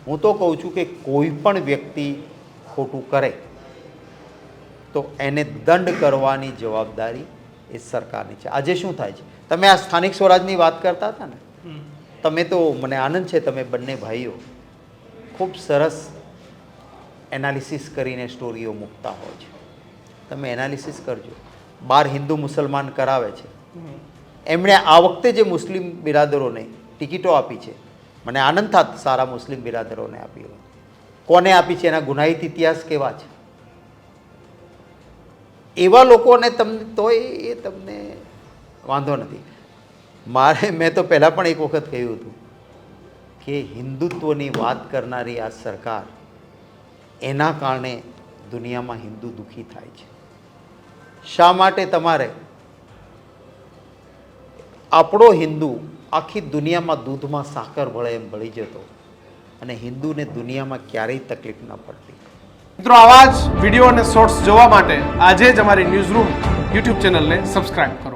હું તો કહું છું કે કોઈ પણ વ્યક્તિ ખોટું કરે તો એને દંડ કરવાની જવાબદારી એ સરકારની છે. આજે શું થાય છે, તમે આ સ્થાનિક સ્વરાજની વાત કરતા હતા ને, તમે તો મને આનંદ છે, તમે બંને ભાઈઓ ખૂબ સરસ એનાલિસિસ કરીને સ્ટોરીઓ મૂકતા હોય છે. તમે એનાલિસિસ કરજો. 12 હિન્દુ મુસલમાન કરાવે છે, એમણે આ વખતે જે મુસ્લિમ બિરાદરોને ટિકિટો આપી છે, મને આનંદ થાત સારા મુસ્લિમ બિરાદરોને આપી હોય. કોને આપી છે, એના ગુનાહિત ઇતિહાસ કેવા છે, એવા લોકોને તમને તોય એ તમને વાંધો નથી. મેં તો પહેલાં પણ એક વખત કહ્યું હતું કે હિન્દુત્વની વાત કરનારી આ સરકાર, એના કારણે દુનિયામાં હિન્દુ દુઃખી થાય છે. શા માટે તમારે આપણો હિન્દુ આખી દુનિયામાં દૂધમાં સાકર ભળે એમ ભળી જતો અને હિન્દુને દુનિયામાં ક્યારેય તકલીફ ન પડતી. મિત્રો, આવા જ વિડીયો અને શોર્ટ્સ જોવા માટે આજે જ અમારી ન્યૂઝ રૂમ યુટ્યુબ ચેનલને સબસ્ક્રાઇબ કરો.